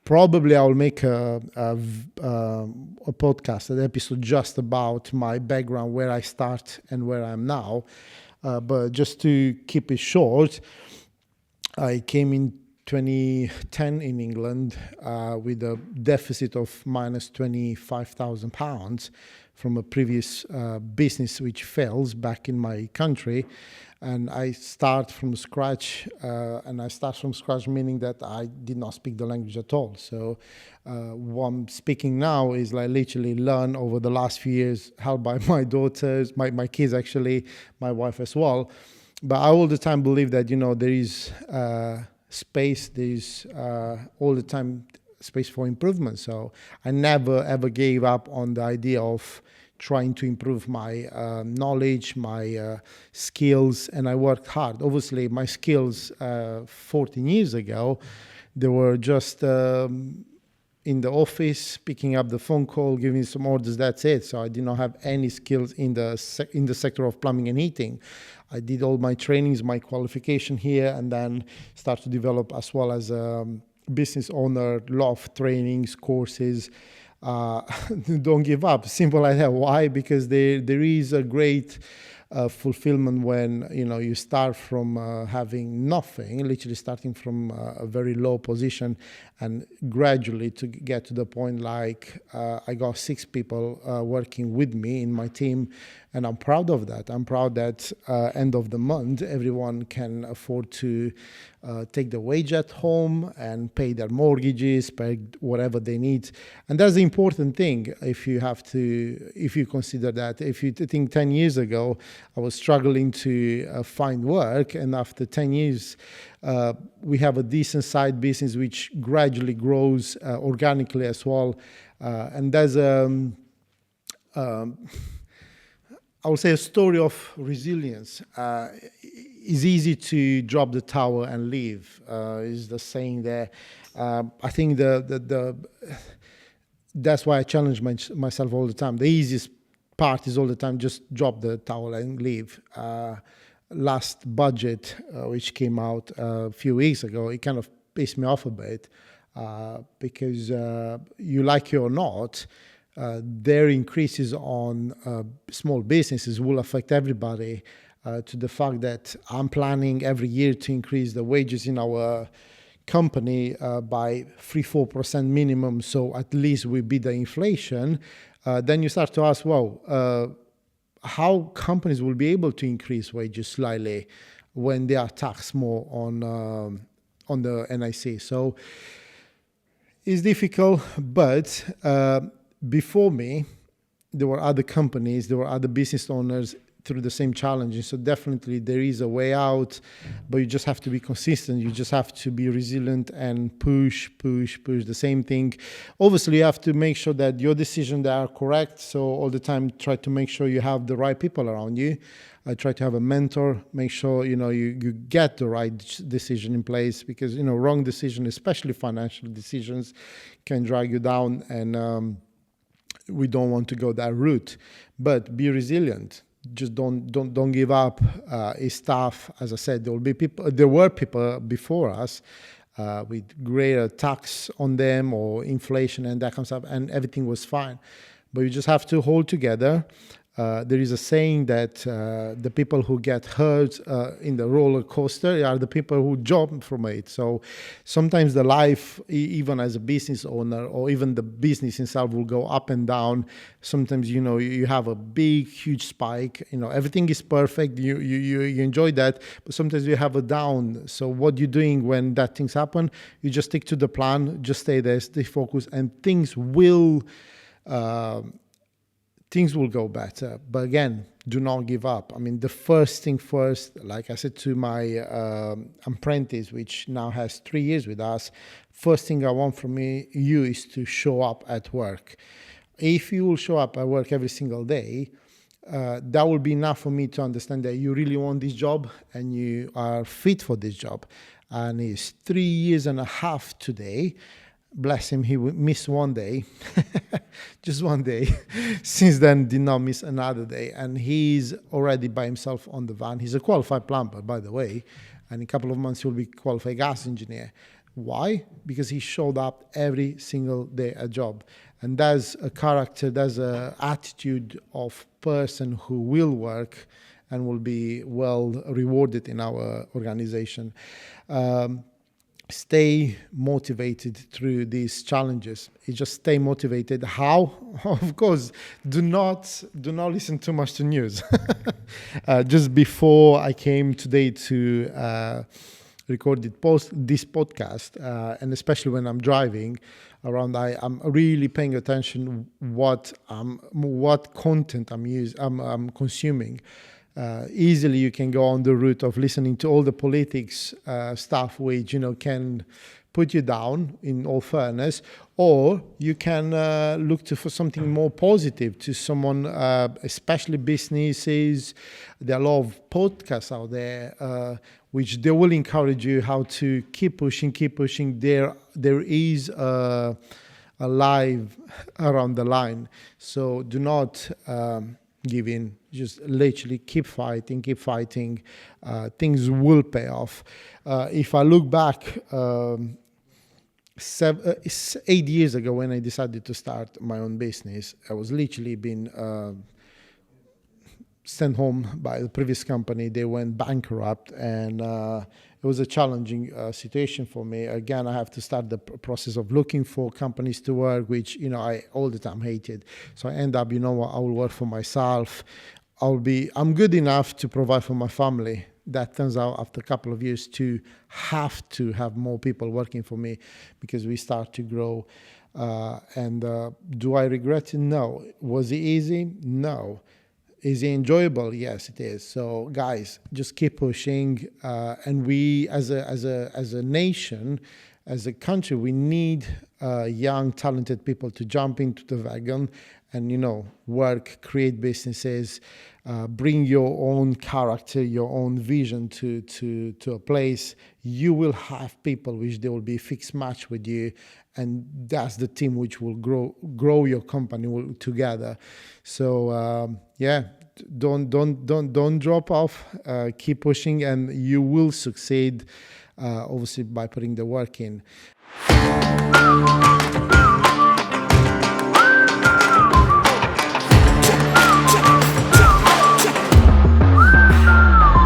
Probably I'll make a podcast, an episode just about my background, where I start and where I'm now. But just to keep it short, I came in 2010 in England with a deficit of minus £25,000 from a previous business which fails back in my country. And I start from scratch, and I start from scratch meaning that I did not speak the language at all. So what I'm speaking now is like literally learn over the last few years, helped by my daughters, my kids actually, my wife as well. But I all the time believe that, there is space, there's all the time space for improvement. So I never ever gave up on the idea of trying to improve my knowledge, my skills, and I worked hard. Obviously, my skills 14 years ago, they were just in the office, picking up the phone call, giving some orders, that's it. So I did not have any skills in the sector of plumbing and heating. I did all my trainings, my qualification here, and then start to develop as well as a business owner, a lot of trainings, courses. Don't give up. Simple like that. Why? Because there is a great fulfillment when you start from having nothing, literally starting from a very low position, and gradually to get to the point like I got 6 people working with me in my team, and I'm proud of that. I'm proud that end of the month everyone can afford to take the wage at home and pay their mortgages, pay whatever they need. And that's the important thing. If you consider that, if you think 10 years ago, I was struggling to find work, and after 10 years, we have a decent side business which gradually grows organically as well. And there's I would say a story of resilience. It's easy to drop the towel and leave, is the saying there. I think that's why I challenge myself all the time. The easiest part is all the time just drop the towel and leave. Last budget, which came out a few weeks ago, it kind of pissed me off a bit because you like it or not, their increases on small businesses will affect everybody, to the fact that I'm planning every year to increase the wages in our company by 3-4% minimum, so at least we beat the inflation. Then you start to ask, well, how companies will be able to increase wages slightly when they are taxed more on the NIC. So it's difficult, but before me, there were other companies, there were other business owners through the same challenges. So definitely there is a way out, but you just have to be consistent. You just have to be resilient and push the same thing. Obviously, you have to make sure that your decisions are correct. So all the time, try to make sure you have the right people around you. Try to have a mentor. Make sure you get the right decision in place, because wrong decision, especially financial decisions, can drag you down, and we don't want to go that route. But be resilient. Just don't give up. It's tough. As I said, there were people before us with greater tax on them or inflation and that kind of stuff, and everything was fine. But you just have to hold together. There is a saying that the people who get hurt in the roller coaster are the people who jump from it. So sometimes the life, even as a business owner, or even the business itself, will go up and down. Sometimes, you have a big, huge spike. Everything is perfect. You enjoy that, but sometimes you have a down. So what you're doing when that things happen, you just stick to the plan, just stay there, stay focused, and things will go better. But again, do not give up. I mean, the first thing first, like I said to my apprentice, which now has 3 years with us, first thing I want from you is to show up at work. If you will show up at work every single day, that will be enough for me to understand that you really want this job and you are fit for this job. And it's 3.5 years today. Bless him, he missed one day, just one day. Since then, did not miss another day. And he's already by himself on the van. He's a qualified plumber, by the way. And in a couple of months, he'll be qualified gas engineer. Why? Because he showed up every single day at job. And that's a character, that's an attitude of person who will work and will be well rewarded in our organization. Stay motivated through these challenges. You just stay motivated. How? Of course, do not listen too much to news. Just before I came today to record this podcast, and especially when I'm driving around, I'm really paying attention what content I'm consuming. Easily you can go on the route of listening to all the politics stuff, which can put you down, in all fairness, or you can look for something more positive, to someone, especially businesses. There are a lot of podcasts out there which they will encourage you how to keep pushing. There is a life around the line, so do not give in. Just literally keep fighting. Things will pay off. If I look back 8 years ago, when I decided to start my own business, I was literally been sent home by the previous company. They went bankrupt, and it was a challenging situation for me. Again, I have to start the process of looking for companies to work, which I all the time hated. So I end up, I will work for myself. I'm good enough to provide for my family. That turns out after a couple of years to have more people working for me, because we start to grow. Do I regret it? No. Was it easy? No. Is it enjoyable? Yes, it is. So guys, just keep pushing. And we as a nation, as a country, we need young, talented people to jump into the wagon and, work, create businesses, bring your own character, your own vision to a place. You will have people which they will be a fixed match with you, and that's the team which will grow your company together. So don't drop off. Keep pushing, and you will succeed. Obviously, by putting the work in.